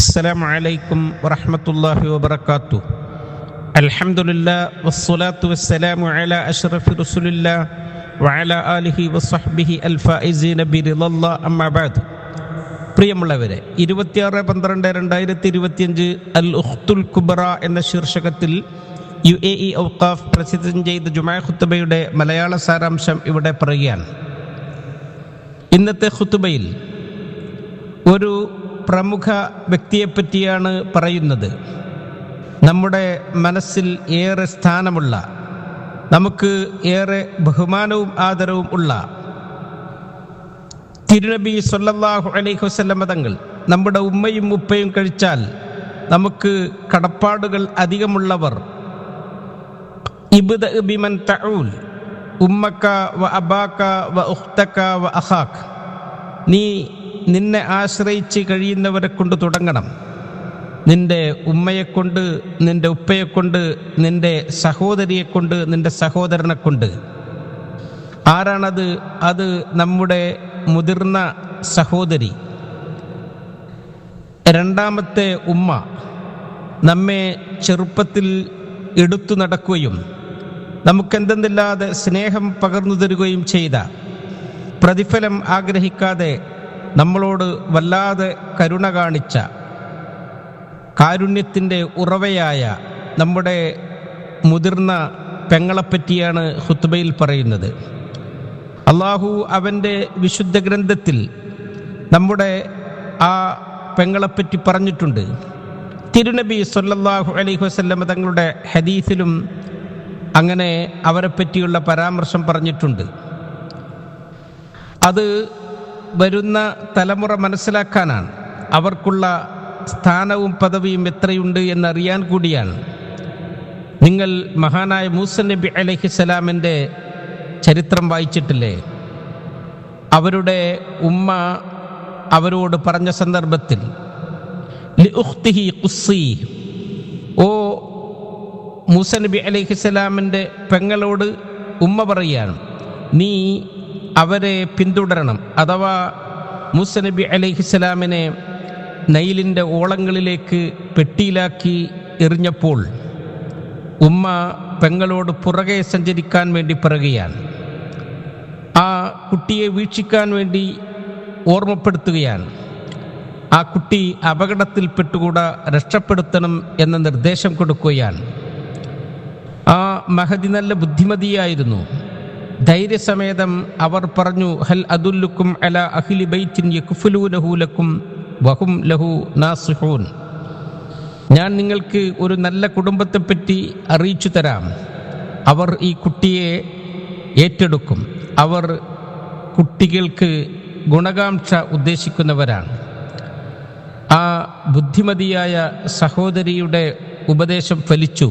അസ്സലാമു അലൈക്കും വറഹ്മത്തുള്ളാഹി വബറകാതുഹു. അൽഹംദുലില്ലാഹ് വസ്സലാത്തു വസ്സലാമു അലാ അഷ്റഫി റസൂലില്ലാഹ് വഅലാ ആലിഹി വസ്വഹ്ബിഹി അൽഫായിസീന ബിറിളല്ലാഹ് അമ്മാ ബഅദ്. പ്രിയമുള്ളവരെ, 26/12/2025 അൽ ഉഖ്തുൽ കുബ്ര എന്ന ശീർഷകത്തിൽ UAE ഔഖാഫ് പ്രസിദ്ധം ചെയ്ത ജുമാ ഖുത്ബയുടെ മലയാള സാരാംശം ഇവിടെ പറയുകയാണ്. ഇന്നത്തെ ഖുത്ബയിൽ ഒരു പ്രമുഖ വ്യക്തിയെപ്പറ്റിയാണ് പറയുന്നത്. നമ്മുടെ മനസ്സിൽ ഏറെ സ്ഥാനമുള്ള, നമുക്ക് ഏറെ ബഹുമാനവും ആദരവും ഉള്ള തിരുനബി സ്വല്ലല്ലാഹു അലൈഹി വസല്ലം തങ്ങൾ നമ്മുടെ ഉമ്മയും ഉപ്പയും കഴിച്ചാൽ നമുക്ക് കടപ്പാടുകൾ അധികമുള്ളവർ, ഇബ്ദഅ ബിമൻ തഊൽ ഉമ്മക വ അബാക വ ഉഖ്തക വ അഖാക, നീ നിന്നെ ആശ്രയിച്ച് കഴിയുന്നവരെ കൊണ്ട് തുടങ്ങണം. നിന്റെ ഉമ്മയെക്കൊണ്ട്, നിന്റെ ഉപ്പയെക്കൊണ്ട്, നിന്റെ സഹോദരിയെക്കൊണ്ട്, നിന്റെ സഹോദരനെ കൊണ്ട്. ആരാണത്? അത് നമ്മുടെ മുതിർന്ന സഹോദരി. രണ്ടാമത്തെ ഉമ്മ, നമ്മെ ചെറുപ്പത്തിൽ എടുത്തു നടക്കുകയും നമുക്കെന്തെന്നില്ലാതെ സ്നേഹം പകർന്നു തരികയും ചെയ്ത, പ്രതിഫലം ആഗ്രഹിക്കാതെ നമ്മളോട് വല്ലാതെ കരുണ കാണിച്ച, കാരുണ്യത്തിൻ്റെ ഉറവയായ നമ്മുടെ മുതിർന്ന പെങ്ങളെപ്പറ്റിയാണ് ഖുത്ബയിൽ പറയുന്നത്. അള്ളാഹു അവൻ്റെ വിശുദ്ധ ഗ്രന്ഥത്തിൽ നമ്മുടെ ആ പെങ്ങളെപ്പറ്റി പറഞ്ഞിട്ടുണ്ട്. തിരുനബി സ്വല്ലല്ലാഹു അലൈഹി വസല്ലം തങ്ങളുടെ ഹദീസിലും അങ്ങനെ അവരെപ്പറ്റിയുള്ള പരാമർശം പറഞ്ഞിട്ടുണ്ട്. അത് വരുന്ന തലമുറ മനസ്സിലാക്കാനാണ്, അവർക്കുള്ള സ്ഥാനവും പദവിയും എത്രയുണ്ട് എന്നറിയാൻ കൂടിയാണ്. നിങ്ങൾ മഹാനായ മൂസ നബി അലൈഹിസ്സലാമിൻ്റെ ചരിത്രം വായിച്ചിട്ടില്ലേ? അവരുടെ ഉമ്മ അവരോട് പറഞ്ഞ സന്ദർഭത്തിൽ, ലിഉഖ്തിഹി ഖുസ്സി, ഓ മൂസ നബി അലൈഹിസ്സലാമിൻ്റെ പെങ്ങളോട് ഉമ്മ പറയാണ്, നീ അവരെ പിന്തുടരണം. അഥവാ മൂസ നബി അലൈഹിസ്സലാമിനെ നൈലിൻ്റെ ഓളങ്ങളിലേക്ക് പെട്ടിയിലാക്കി എറിഞ്ഞപ്പോൾ ഉമ്മ പെങ്ങളോട് പുറകെ സഞ്ചരിക്കാൻ വേണ്ടി പറയുകയാണ്. ആ കുട്ടിയെ വീക്ഷിക്കാൻ വേണ്ടി ഓർമ്മപ്പെടുത്തുകയാണ്. ആ കുട്ടി അപകടത്തിൽപ്പെട്ടുകൂടാ, രക്ഷപ്പെടുത്തണം എന്ന നിർദ്ദേശം കൊടുക്കുകയാണ്. ആ മഹദി നല്ല ബുദ്ധിമതിയായിരുന്നു. ധൈര്യസമേതം അവർ പറഞ്ഞു, ഹൽ അദുല്ലുക്കും അലാ അഹ്ലി ബൈത്തിൻ യക്ഫുലൂനഹു ലക്കും വഹും ലഹു നാസിഹൂൻ, ഞാൻ നിങ്ങൾക്ക് ഒരു നല്ല കുടുംബത്തെപ്പറ്റി അറിയിച്ചു തരാം. അവർ ഈ കുട്ടിയെ ഏറ്റെടുക്കും. അവർ കുട്ടികൾക്ക് ഗുണകാംക്ഷ ഉദ്ദേശിക്കുന്നവരാണ്. ആ ബുദ്ധിമതിയായ സഹോദരിയുടെ ഉപദേശം ഫലിച്ചു.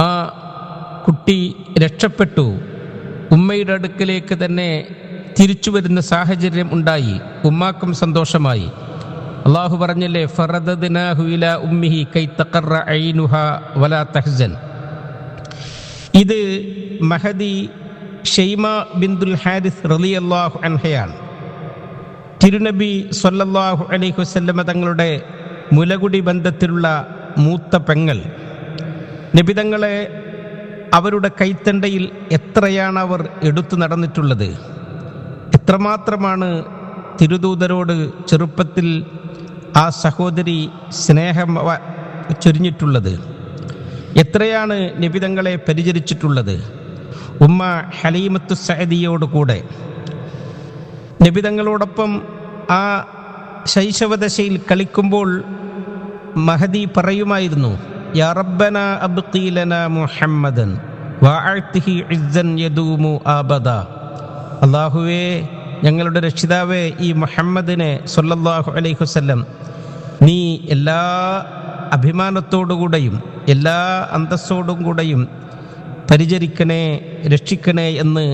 ആ കുട്ടി രക്ഷപ്പെട്ടു. ഉമ്മയുടെ അടുക്കലേക്ക് തന്നെ തിരിച്ചു വരുന്ന സാഹചര്യം ഉണ്ടായി. ഉമ്മാക്കും സന്തോഷമായി. അള്ളാഹു പറഞ്ഞല്ലേ, ഫറദദ്നാഹു ഇലാ ഉമ്മിഹി കൈ തഖറ ഐനുഹാ വലാ തഹ്സൻ. ഇത് മഹദി ഷൈമ ബിന്തുൽ ഹാരിസ് റളിയല്ലാഹു അൻഹയാണ്. തിരുനബി സ്വല്ലല്ലാഹു അലൈഹി വസല്ലം തങ്ങളുടെ മുലകുടി ബന്ധത്തിലുള്ള മൂത്ത പെങ്ങൾ. നബി തങ്ങളെ അവരുടെ കൈത്തണ്ടയിൽ എത്രയാണ് അവർ എടുത്തു നടന്നിട്ടുള്ളത്! എത്രമാത്രമാണ് തിരുദൂതരോട് ചെറുപ്പത്തിൽ ആ സഹോദരി സ്നേഹം ചൊരിഞ്ഞിട്ടുള്ളത്! എത്രയാണ് നബി തങ്ങളെ പരിചരിച്ചിട്ടുള്ളത്! ഉമ്മ ഹലീമത്തു സഅദിയോട് കൂടെ നബി തങ്ങളോടൊപ്പം ആ ശൈശവദശയിൽ കളിക്കുമ്പോൾ മഹദി പറയുമായിരുന്നു, യാ റബ്ബന അബ്ഖി ലനാ മുഹമ്മദൻ വഅഅതിഹി ഇസ്സൻ യദൂമു അബദ. അല്ലാഹുവേ, ഞങ്ങളുടെ രക്ഷിതാവേ, ഈ മുഹമ്മദിനെ സ്വല്ലല്ലാഹു അലൈഹി വസല്ലം നീ എല്ലാ അഭിമാനത്തോടുകൂടെയും എല്ലാ അന്തസ്സോടും കൂടെയും പരിചരിക്കണേ, രക്ഷിക്കണേ എന്ന്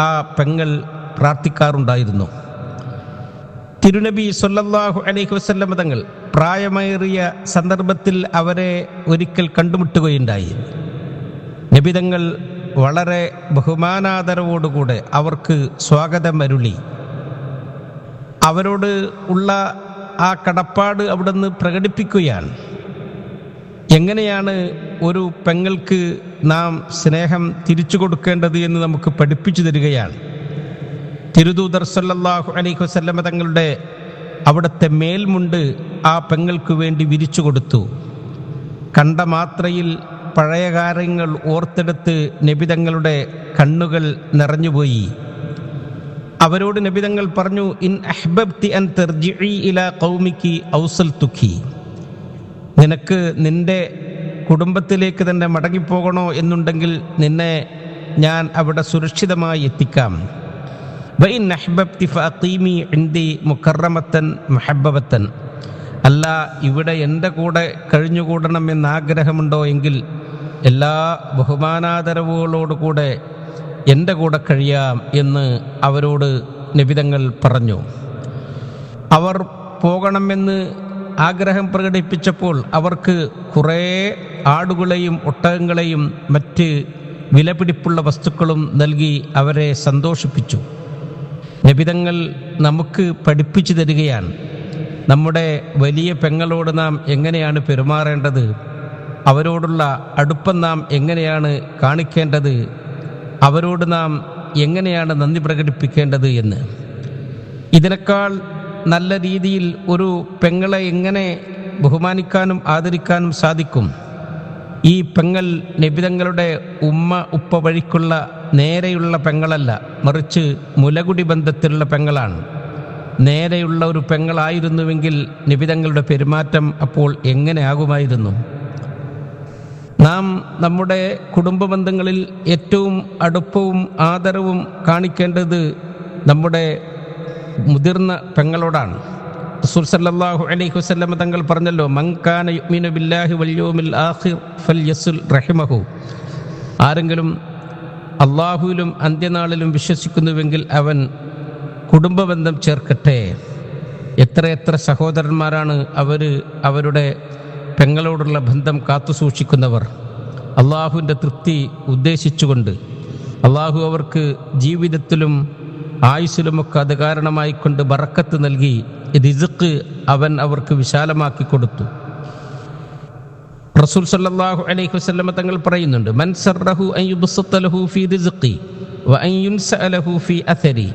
ആ പെങ്ങൾ പ്രാർത്ഥിക്കാറുണ്ടായിരുന്നു. തിരുനബി സ്വല്ലല്ലാഹു അലൈഹി വസല്ലം തങ്ങൾ പ്രായമേറിയ സന്ദർഭത്തിൽ അവരെ ഒരിക്കൽ കണ്ടുമുട്ടുകയുണ്ടായി. നബി തങ്ങൾ വളരെ ബഹുമാനാദരവോടുകൂടെ അവർക്ക് സ്വാഗതം അരുളി. അവരോട് ഉള്ള ആ കടപ്പാട് അവിടുന്ന് പ്രകടിപ്പിക്കുകയാണ്. എങ്ങനെയാണ് ഒരു പെങ്ങൾക്ക് നാം സ്നേഹം തിരിച്ചു കൊടുക്കേണ്ടത് എന്ന് നമുക്ക് പഠിപ്പിച്ചു തരികയാണ്. തിരുദൂതർ സല്ലല്ലാഹു അലൈഹി വസല്ലമ തങ്ങളുടെ അവിടുത്തെ മേൽമുണ്ട് ആ പെങ്ങൾക്ക് വേണ്ടി വിരിച്ചു കൊടുത്തു. കണ്ട മാത്രയിൽ പഴയ കാര്യങ്ങൾ ഓർത്തെടുത്ത് നബിതങ്ങളുടെ കണ്ണുകൾ നിറഞ്ഞുപോയി. അവരോട് നബിതങ്ങൾ പറഞ്ഞു, ഇൻ അഹ്ബബ്തി അൻ തർജിഇ ഇലാ ഖൗമികി ഔസൽതുകി, നിനക്ക് നിന്റെ കുടുംബത്തിലേക്ക് തന്നെ മടങ്ങിപ്പോകണോ എന്നുണ്ടെങ്കിൽ നിന്നെ ഞാൻ അവിടെ സുരക്ഷിതമായി എത്തിക്കാം. വഇൻ അഹ്ബബ്തി ഫഅഖീമി ഇൻദി മുകറമതൻ മുഹബ്ബബതൻ, അല്ല ഇവിടെ എൻ്റെ കൂടെ കഴിഞ്ഞുകൂടണം എന്നാഗ്രഹമുണ്ടോ എങ്കിൽ എല്ലാ ബഹുമാനാദരവുകളോടുകൂടെ എൻ്റെ കൂടെ കഴിയാം എന്ന് അവരോട് നബിതങ്ങൾ പറഞ്ഞു. അവർ പോകണമെന്ന് ആഗ്രഹം പ്രകടിപ്പിച്ചപ്പോൾ അവർക്ക് കുറേ ആടുകളെയും ഒട്ടകങ്ങളെയും മറ്റ് വിലപിടിപ്പുള്ള വസ്തുക്കളും നൽകി അവരെ സന്തോഷിപ്പിച്ചു. നബിതങ്ങൾ നമുക്ക് പഠിപ്പിച്ചു തരികയാണ്, നമ്മുടെ വലിയ പെങ്ങളോട് നാം എങ്ങനെയാണ് പെരുമാറേണ്ടത്, അവരോടുള്ള അടുപ്പം നാം എങ്ങനെയാണ് കാണിക്കേണ്ടത്, അവരോട് നാം എങ്ങനെയാണ് നന്ദി പ്രകടിപ്പിക്കേണ്ടത് എന്ന്. ഇതിനേക്കാൾ നല്ല രീതിയിൽ ഒരു പെങ്ങളെ എങ്ങനെ ബഹുമാനിക്കാനും ആദരിക്കാനും സാധിക്കും? ഈ പെങ്ങൾ നബിതങ്ങളുടെ ഉമ്മ ഉപ്പ വഴിക്കുള്ള നേരെയുള്ള പെങ്ങളല്ല, മറിച്ച് മുലകുടി ബന്ധത്തിലുള്ള പെങ്ങളാണ്. നേരെയുള്ള ഒരു പെങ്ങളായിരുന്നുവെങ്കിൽ നബിതങ്ങളുടെ പെരുമാറ്റം അപ്പോൾ എങ്ങനെ ആകുമായിരുന്നു? നാം നമ്മുടെ കുടുംബ ബന്ധങ്ങളിൽ ഏറ്റവും അടുപ്പവും ആദരവും കാണിക്കേണ്ടത് നമ്മുടെ മുതിർന്ന പെങ്ങളോടാണ്. റസൂൽ സല്ലല്ലാഹു അലൈഹി വസല്ലം തങ്ങൾ പറഞ്ഞല്ലോ, മൻ കാന യുഅ്മിനു ബില്ലാഹി വൽ യൗമിൽ ആഖിർ ഫൽയസിൽ റഹിമഹു, ആരെങ്കിലും അള്ളാഹുവിലും അന്ത്യനാളിലും വിശ്വസിക്കുന്നുവെങ്കിൽ അവൻ കുടുംബബന്ധം ചേർക്കട്ടെ. എത്രയെത്ര സഹോദരന്മാരാണ് അവരുടെ പെങ്ങളോടുള്ള ബന്ധം കാത്തുസൂക്ഷിക്കുന്നവർ. അള്ളാഹുവിൻ്റെ തൃപ്തി ഉദ്ദേശിച്ചുകൊണ്ട് അള്ളാഹു അവർക്ക് ജീവിതത്തിലും ആയുസ്സിലുമൊക്കെ അത് കാരണമായിക്കൊണ്ട് ബറക്കത്ത് നൽകി റിസ്ഖ് അവൻ അവർക്ക് വിശാലമാക്കി കൊടുത്തു. റസൂൽ സല്ലല്ലാഹു അലൈഹി വസല്ലം തങ്ങൾ പറയുന്നുണ്ട്, മൻ സർറഹു അൻ യുബ്സത ലഹു ഫീ റിസ്ഖി വ അൻ യുൻസഅ ലഹു ഫീ അഥരി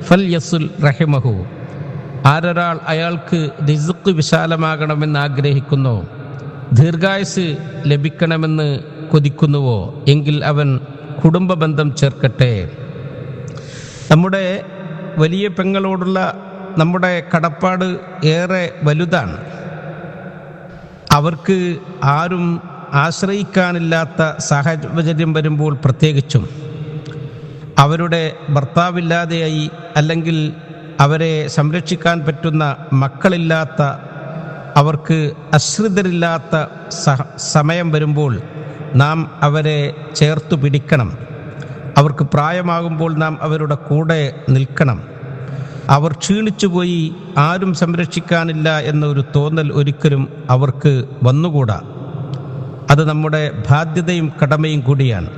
ഫൽയസുൽ റഹിമഹു, ആരൊരാൾ അയാൾക്ക് റിസ്ഖ് വിശാലമാകണമെന്ന് ആഗ്രഹിക്കുന്നോ, ദീർഘായുസ് ലഭിക്കണമെന്ന് കൊതിക്കുന്നുവോ എങ്കിൽ അവൻ കുടുംബ ബന്ധം ചേർക്കട്ടെ. നമ്മുടെ വലിയ പെങ്ങളോടുള്ള നമ്മുടെ കടപ്പാട് ഏറെ വലുതാണ്. അവർക്ക് ആരും ആശ്രയിക്കാനില്ലാത്ത സാഹചര്യം വരുമ്പോൾ പ്രത്യേകിച്ചും, അവരുടെ ഭർത്താവില്ലാതെയായി അല്ലെങ്കിൽ അവരെ സംരക്ഷിക്കാൻ പറ്റുന്ന മക്കളില്ലാത്ത, അവർക്ക് ആശ്രിതരില്ലാത്ത സമയം വരുമ്പോൾ നാം അവരെ ചേർത്തു പിടിക്കണം. അവർക്ക് പ്രായമാകുമ്പോൾ നാം അവരുടെ കൂടെ നിൽക്കണം. അവർ ക്ഷീണിച്ചുപോയി ആരും സംരക്ഷിക്കാനില്ല എന്നൊരു തോന്നൽ ഒരിക്കലും അവർക്ക് വന്നുകൂടാ. അത് നമ്മുടെ ബാധ്യതയും കടമയും കൂടിയാണ്.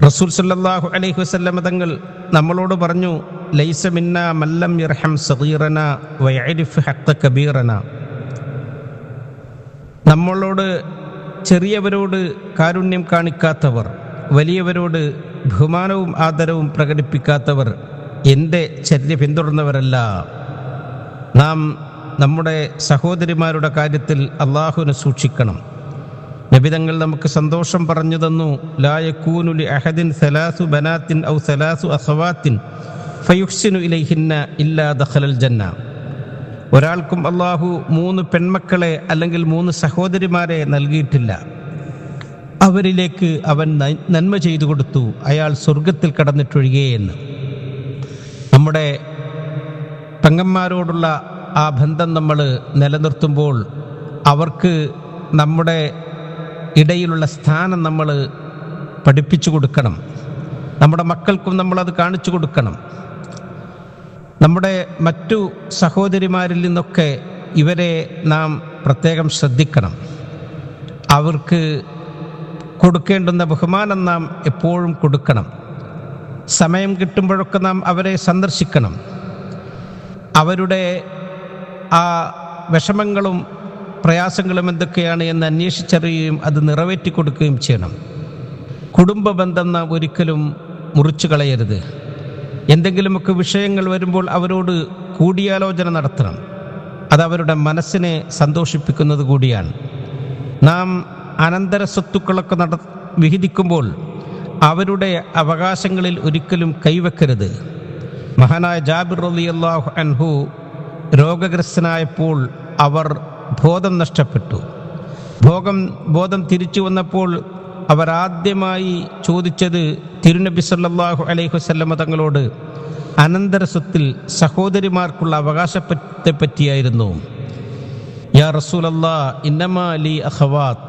റസൂൽ സല്ലല്ലാഹു അലൈഹി വസല്ലം തങ്ങൾ നമ്മളോട് പറഞ്ഞു, ലൈസ മിന്നാ മല്ലം യർഹം സഗീറന വയഅരിഫ് ഹഖ്ക കബീറന, നമ്മളോട് ചെറിയവരോട് കാരുണ്യം കാണിക്കാത്തവർ, വലിയവരോട് ബഹുമാനവും ആദരവും പ്രകടിപ്പിക്കാത്തവർ എൻ്റെ ചര്യ പിന്തുടർന്നവരല്ല. നാം നമ്മുടെ സഹോദരിമാരുടെ കാര്യത്തിൽ അള്ളാഹുവിനെ സൂക്ഷിക്കണം. നബിതങ്ങൾ നമുക്ക് സന്തോഷം പറഞ്ഞു തന്നു, ലാ യകൂനു ലി അഹദിൻ സലാസു ബനാത്തിൻ ഔ സലാസു അഖവാത്തിൻ ഫയുഹ്സിനു ഇലൈഹിന്ന ഇല്ലാ ദഖലൽ ജന്ന, ഒരാൾക്കും അള്ളാഹു 3 പെൺമക്കളെ അല്ലെങ്കിൽ 3 സഹോദരിമാരെ നൽകിയിട്ടില്ല. അവരിലേക്ക് അവൻ നന്മ ചെയ്തു കൊടുത്തു, അയാൾ സ്വർഗത്തിൽ കടന്നിട്ടൊഴികെയെന്ന്. നമ്മുടെ പെങ്ങന്മാരോടുള്ള ആ ബന്ധം നമ്മൾ നിലനിർത്തുമ്പോൾ അവർക്ക് നമ്മുടെ ഇടയിലുള്ള സ്ഥാനം നമ്മൾ പഠിപ്പിച്ചു കൊടുക്കണം. നമ്മുടെ മക്കൾക്കും നമ്മളത് കാണിച്ചു കൊടുക്കണം. നമ്മുടെ മറ്റു സഹോദരിമാരിൽ നിന്നൊക്കെ ഇവരെ നാം പ്രത്യേകം ശ്രദ്ധിക്കണം. അവർക്ക് കൊടുക്കേണ്ടുന്ന ബഹുമാനം നാം എപ്പോഴും കൊടുക്കണം. സമയം കിട്ടുമ്പോഴൊക്കെ നാം അവരെ സന്ദർശിക്കണം. അവരുടെ ആ വിഷമങ്ങളും പ്രയാസങ്ങളും എന്തൊക്കെയാണ് എന്ന് അന്വേഷിച്ചറിയുകയും അത് നിറവേറ്റി കൊടുക്കുകയും ചെയ്യണം. കുടുംബ ബന്ധം നാം ഒരിക്കലും മുറിച്ചു കളയരുത്. എന്തെങ്കിലുമൊക്കെ വിഷയങ്ങൾ വരുമ്പോൾ അവരോട് കൂടിയാലോചന നടത്തണം. അത് അവരുടെ മനസ്സിനെ സന്തോഷിപ്പിക്കുന്നത് കൂടിയാണ്. നാം അനന്തര സ്വത്തുക്കളൊക്കെ വിഹിതിക്കുമ്പോൾ അവരുടെ അവകാശങ്ങളിൽ ഒരിക്കലും കൈവെക്കരുത്. മഹാനായ ജാബിർ റളിയല്ലാഹു അൻഹു രോഗഗ്രസ്തനായപ്പോൾ അവർ ബോധം നഷ്ടപ്പെട്ടു. ബോധം തിരിച്ചു വന്നപ്പോൾ അവർ ആദ്യമായി ചോദിച്ചത് തിരുനബി സല്ലല്ലാഹു അലൈഹി വസല്ലമ തങ്ങളോട് അനന്തര സ്വത്തിൽ സഹോദരിമാർക്കുള്ള അവകാശത്തെ പറ്റിയായിരുന്നു. യാ റസൂലല്ലാഹ് ഇന്നമാ ലി അഖവാത്ത്,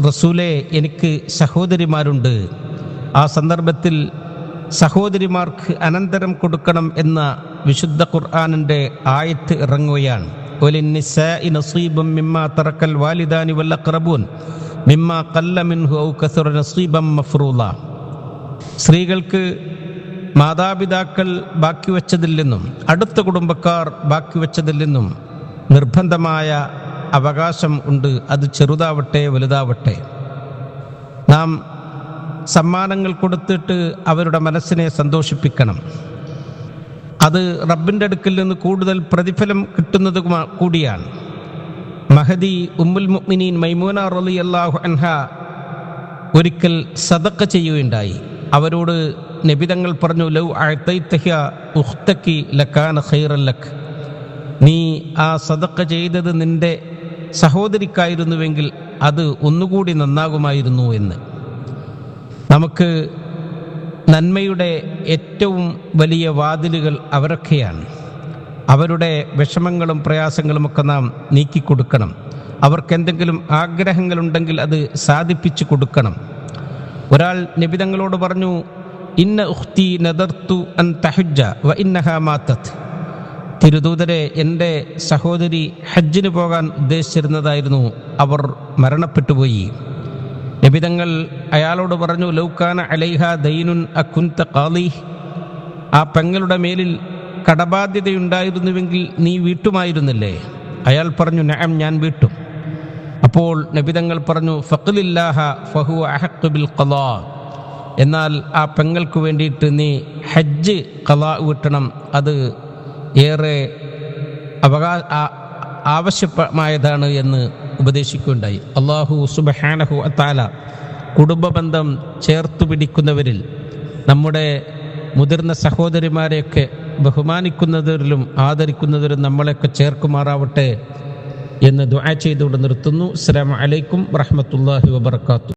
റസൂലേ എനിക്ക് സഹോദരിമാരുണ്ട്. ആ സന്ദർഭത്തിൽ സഹോദരിമാർക്ക് അനന്തരം കൊടുക്കണം എന്ന വിശുദ്ധ ഖുർആനിൻ്റെ ആയത്ത് ഇറങ്ങുകയാണ്. വലിന്നിസാഇ നസീബും മിമ്മാ തറക്കൽ വാലിദാനി വൽ അഖ്റബൂൻ മിമ്മാ ഖല്ല മിൻഹു ഔ കസറ നസീബൻ മഫ്റൂള. സ്ത്രീകൾക്ക് മാതാപിതാക്കൾ ബാക്കി വച്ചതിൽ നിന്നും അടുത്ത കുടുംബക്കാർ ബാക്കി വച്ചതിൽ നിന്നും നിർബന്ധമായ അവകാശം ഉണ്ട്. അത് ചെറുതാവട്ടെ വലുതാവട്ടെ. നാം സമ്മാനങ്ങൾ കൊടുത്തിട്ട് അവരുടെ മനസ്സിനെ സന്തോഷിപ്പിക്കണം. അത് റബ്ബിൻ്റെ അടുക്കൽ നിന്ന് കൂടുതൽ പ്രതിഫലം കിട്ടുന്നത് കൂടിയാണ്. മഹദി ഉമ്മുൽ മുഅ്മിനീൻ മൈമൂന റളിയല്ലാഹു അൻഹ ഒരിക്കൽ സദഖ ചെയ്യുകയുണ്ടായി. അവരോട് നബിതങ്ങൾ പറഞ്ഞു, ലൗ അഅതൈതഹ ഉഖ്തകി ലകാന ഖൈറൻ ലക്, നീ ആ സദഖ ചെയ്തത് നിന്റെ സഹോദരിക്കായിരുന്നുവെങ്കിൽ അത് ഒന്നുകൂടി നന്നാകുമായിരുന്നു എന്ന്. നമുക്ക് നന്മയുടെ ഏറ്റവും വലിയ വാതിലുകൾ അവരൊക്കെയാണ്. അവരുടെ വിഷമങ്ങളും പ്രയാസങ്ങളുമൊക്കെ നാം നീക്കിക്കൊടുക്കണം. അവർക്കെന്തെങ്കിലും ആഗ്രഹങ്ങളുണ്ടെങ്കിൽ അത് സാധിപ്പിച്ചു കൊടുക്കണം. ഒരാൾ നബിതങ്ങളോട് പറഞ്ഞു, ഇന്ന ഉഖ്തി നദർതു അൻ തഹജ്ജ വ ഇന്നഹാ മാതത്. തിരുദൂതരെ, എൻ്റെ സഹോദരി ഹജ്ജിന് പോകാൻ ഉദ്ദേശിച്ചിരുന്നതായിരുന്നു, അവർ മരണപ്പെട്ടുപോയി. നബിതങ്ങൾ അയാളോട് പറഞ്ഞു, ലൗകാന അലൈഹ ദൈനുൻ അകുൻത ഖാലി, ആ പെങ്ങളുടെ മേലിൽ കടബാധ്യതയുണ്ടായിരുന്നുവെങ്കിൽ നീ വീട്ടുമായിരുന്നില്ലേ? അയാൾ പറഞ്ഞു, നഅം, ഞാൻ വീട്ടും. അപ്പോൾ നബിതങ്ങൾ പറഞ്ഞു, ഫഖ്ലില്ലാഹ ഫഹുവ അഹഖു ബിൽ ഖളാ, എന്നാൽ ആ പെങ്ങൾക്ക് വേണ്ടിയിട്ട് നീ ഹജ്ജ് ഖളാ വീട്ടണം. അത് ഏറെ ആവശ്യമായതാണ് എന്ന് ഉപദേശിക്കുകയുണ്ടായി. അല്ലാഹു സുബ്ഹാനഹു വ തആല കുടുംബബന്ധം ചേർത്തു പിടിക്കുന്നവരിൽ, നമ്മുടെ മുതിർന്ന സഹോദരിമാരെയൊക്കെ ബഹുമാനിക്കുന്നവരിലും ആദരിക്കുന്നവരിലും നമ്മളെയൊക്കെ ചേർക്കുമാറാവട്ടെ എന്ന് ദുആ ചെയ്തുകൊണ്ട് നിർത്തുന്നു. അസ്സലാമു അലൈക്കും വറഹ്മത്തുള്ളാഹി വബറകാതുഹു.